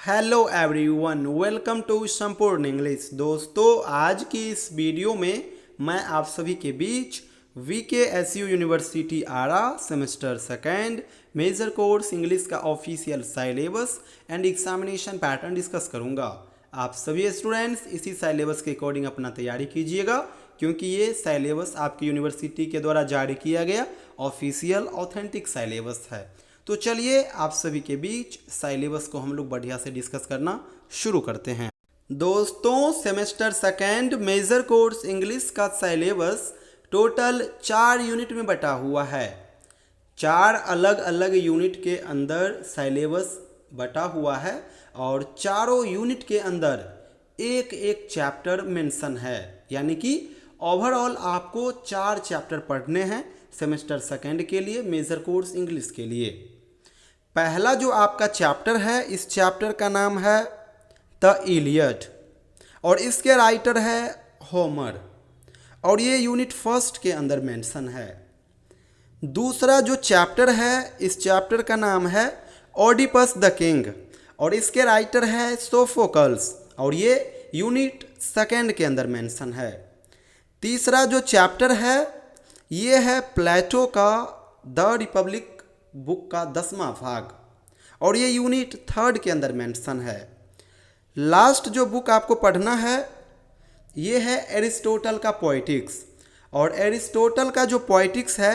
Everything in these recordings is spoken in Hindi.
हेलो एवरीवन, वेलकम टू संपूर्ण इंग्लिश। दोस्तों, आज की इस वीडियो में मैं आप सभी के बीच VKSU university Arrah semester second major course English का official syllabus and examination pattern discuss करूंगा। आप सभी स्टूडेंट्स इसी साइलेबस के अकॉर्डिंग अपना तैयारी कीजिएगा, क्योंकि ये साइलेबस आपकी यूनिवर्सिटी के द्वारा जारी किया गया ऑफिशियल ऑथेंटिक साइलेबस है। तो चलिए आप सभी के बीच साइलेबस को हम लोग बढ़िया से डिस्कस करना शुरू करते हैं। दोस्तों, semester second major course English का साइलेबस टोटल 4 यूनिट में बटा हुआ है। 4 अलग अलग यूनिट के अंदर साइलेबस बटा हुआ है और चारों यूनिट के अंदर एक एक चैप्टर मेंशन है, यानी कि ओवरऑल आपको 4 चैप्टर पढ़ने हैं सेमेस्टर सेकेंड के लिए, मेजर कोर्स इंग्लिश के लिए। पहला जो आपका चैप्टर है, इस चैप्टर का नाम है द इलियड और इसके राइटर है होमर, और ये यूनिट फर्स्ट के अंदर मेंशन है। दूसरा जो चैप्टर है, इस चैप्टर का नाम है ओडिपस द किंग और इसके राइटर है सोफोकल्स, और ये यूनिट सेकेंड के अंदर मेंशन है। तीसरा जो चैप्टर है, ये है प्लेटो का द रिपब्लिक बुक का 10वां भाग, और ये यूनिट थर्ड के अंदर मेंशन है। लास्ट जो बुक आपको पढ़ना है, ये है एरिस्टोटल का पोएटिक्स, और एरिस्टोटल का जो पोएटिक्स है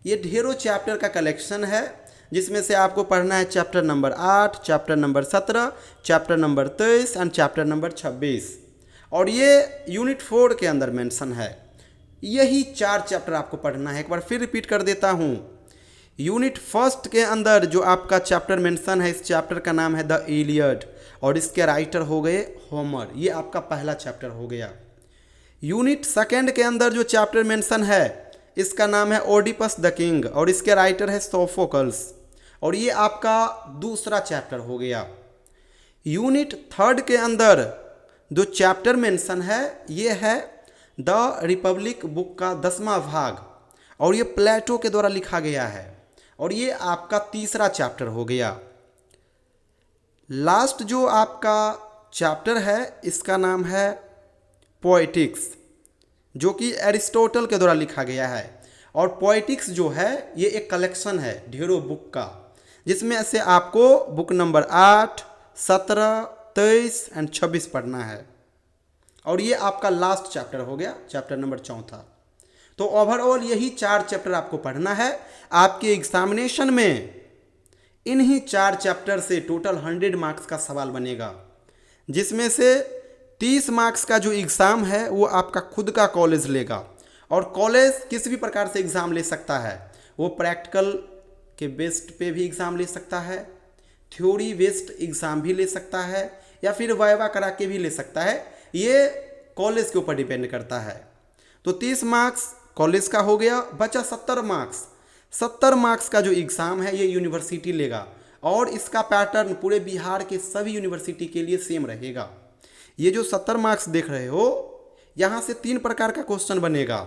ये ढेरों चैप्टर का कलेक्शन है, जिसमें से आपको पढ़ना है chapter number 8, chapter number 17, chapter number 23 and chapter number 26, और ये यूनिट 4 के अंदर मेंशन है। यही 4 चैप्टर आपको पढ़ना है। एक बार फिर रिपीट कर देता हूँ। यूनिट फर्स्ट के अंदर जो आपका चैप्टर मेंशन है, इस चैप्टर का नाम है द इलियड और इसके राइटर हो गए होमर। ये आपका पहला चैप्टर हो गया। यूनिट सेकेंड के अंदर जो चैप्टर मेंशन है, इसका नाम है ओडिपस द किंग और इसके राइटर है सोफोकल्स, और ये आपका दूसरा चैप्टर हो गया। यूनिट थर्ड के अंदर जो चैप्टर मेंशन है, ये है द रिपब्लिक बुक का 10वां भाग, और ये प्लेटो के द्वारा लिखा गया है, और ये आपका तीसरा चैप्टर हो गया। लास्ट जो आपका चैप्टर है, इसका नाम है पोएटिक्स, जो कि एरिस्टोटल के द्वारा लिखा गया है। और पोएटिक्स जो है, ये एक कलेक्शन है ढेरों बुक का, जिसमें से आपको बुक नंबर 8, 17, 23 एंड 26 पढ़ना है, और ये आपका लास्ट चैप्टर हो गया, चैप्टर नंबर 4। तो ओवरऑल यही 4 चैप्टर आपको पढ़ना है। आपके एग्जामिनेशन में इन्हीं 4 चैप्टर से टोटल 100 मार्क्स का सवाल बनेगा, जिसमें से 30 मार्क्स का जो एग्ज़ाम है वो आपका खुद का कॉलेज लेगा, और कॉलेज किसी भी प्रकार से एग्ज़ाम ले सकता है। वो प्रैक्टिकल के बेस्ड पे भी एग्ज़ाम ले सकता है, थ्योरी बेस्ड एग्ज़ाम भी ले सकता है, या फिर वाइवा करा के भी ले सकता है। ये कॉलेज के ऊपर डिपेंड करता है। तो 30 मार्क्स कॉलेज का हो गया, बचा 70 मार्क्स। 70 मार्क्स का जो एग्ज़ाम है, ये यूनिवर्सिटी लेगा, और इसका पैटर्न पूरे बिहार के सभी यूनिवर्सिटी के लिए सेम रहेगा। ये जो 70 मार्क्स देख रहे हो, यहाँ से 3 प्रकार का क्वेश्चन बनेगा।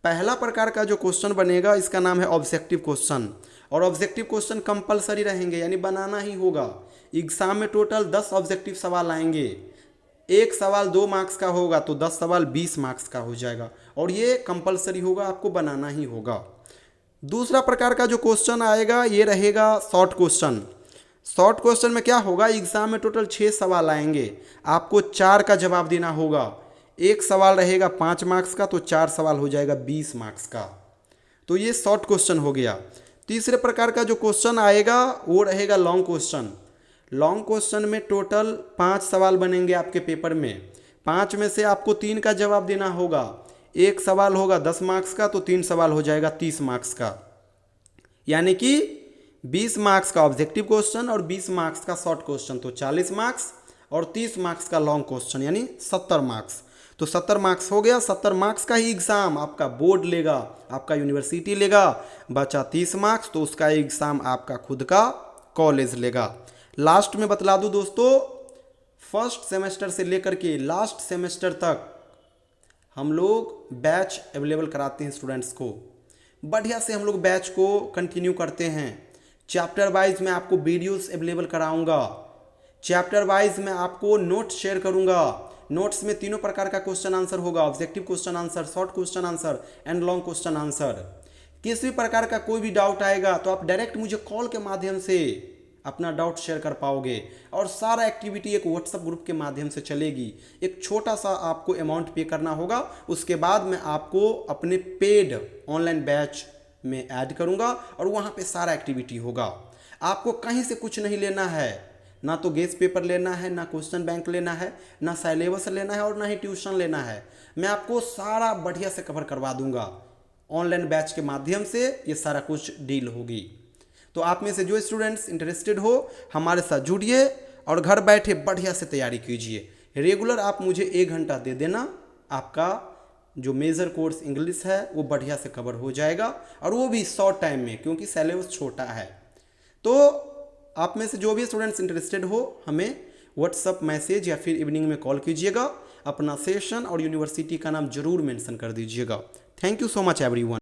पहला प्रकार का जो क्वेश्चन बनेगा, इसका नाम है ऑब्जेक्टिव क्वेश्चन, और ऑब्जेक्टिव क्वेश्चन कंपलसरी रहेंगे, यानी बनाना ही होगा। एग्ज़ाम में टोटल 10 ऑब्जेक्टिव सवाल आएंगे। एक सवाल 2 मार्क्स का होगा तो 10 सवाल 20 मार्क्स का हो जाएगा, और ये कंपलसरी होगा, आपको बनाना ही होगा। दूसरा प्रकार का जो क्वेश्चन आएगा, ये रहेगा शॉर्ट क्वेश्चन। शॉर्ट क्वेश्चन में क्या होगा, एग्जाम में टोटल 6 सवाल आएंगे, आपको 4 का जवाब देना होगा। एक सवाल रहेगा 5 मार्क्स का, तो 4 सवाल हो जाएगा 20 मार्क्स का। तो ये शॉर्ट क्वेश्चन हो गया। तीसरे प्रकार का जो क्वेश्चन आएगा, वो रहेगा लॉन्ग क्वेश्चन। लॉन्ग क्वेश्चन में टोटल 5 सवाल बनेंगे आपके पेपर में। 5 में से आपको 3 का जवाब देना होगा। एक सवाल होगा 10 मार्क्स का, तो 3 सवाल हो जाएगा 30 मार्क्स का, यानी कि 20 मार्क्स का ऑब्जेक्टिव क्वेश्चन और 20 मार्क्स का शॉर्ट क्वेश्चन, तो 40 मार्क्स, और 30 मार्क्स का लॉन्ग क्वेश्चन, यानी 70 मार्क्स। तो 70 मार्क्स हो गया। 70 मार्क्स का ही एग्ज़ाम आपका बोर्ड लेगा, आपका यूनिवर्सिटी लेगा। बचा 30 मार्क्स, तो उसका एग्ज़ाम आपका खुद का कॉलेज लेगा। लास्ट में बतला दूं दोस्तों, फर्स्ट सेमेस्टर से लेकर के लास्ट सेमेस्टर तक हम लोग बैच अवेलेबल कराते हैं स्टूडेंट्स को। बढ़िया से हम लोग बैच को कंटिन्यू करते हैं। चैप्टर वाइज मैं आपको वीडियोस अवेलेबल कराऊंगा, चैप्टर वाइज मैं आपको नोट्स शेयर करूंगा। नोट्स में तीनों प्रकार का क्वेश्चन आंसर होगा, objective question answer, short question answer and long question answer. किसी भी प्रकार का कोई भी डाउट आएगा तो आप डायरेक्ट मुझे कॉल के माध्यम से अपना डाउट शेयर कर पाओगे, और सारा एक्टिविटी एक व्हाट्सएप ग्रुप के माध्यम से चलेगी। एक छोटा सा आपको अमाउंट पे करना होगा, उसके बाद मैं आपको अपने पेड ऑनलाइन बैच में ऐड करूंगा और वहाँ पे सारा एक्टिविटी होगा। आपको कहीं से कुछ नहीं लेना है, ना तो गेस पेपर लेना है, ना क्वेश्चन बैंक लेना है, ना सिलेबस लेना है और ना ही ट्यूशन लेना है। मैं आपको सारा बढ़िया से कवर करवा दूंगा। ऑनलाइन बैच के माध्यम से ये सारा कुछ डील होगी। तो आप में से जो स्टूडेंट्स इंटरेस्टेड हो हमारे साथ जुड़िए और घर बैठे बढ़िया से तैयारी कीजिए। रेगुलर आप मुझे 1 घंटा दे देना, आपका जो मेजर कोर्स इंग्लिश है वो बढ़िया से कवर हो जाएगा, और वो भी शॉर्ट टाइम में, क्योंकि सिलेबस छोटा है। तो आप में से जो भी स्टूडेंट्स इंटरेस्टेड हो हमें व्हाट्सअप मैसेज या फिर इवनिंग में कॉल कीजिएगा। अपना सेशन और यूनिवर्सिटी का नाम जरूर मेंशन कर दीजिएगा। Thank you so much everyone.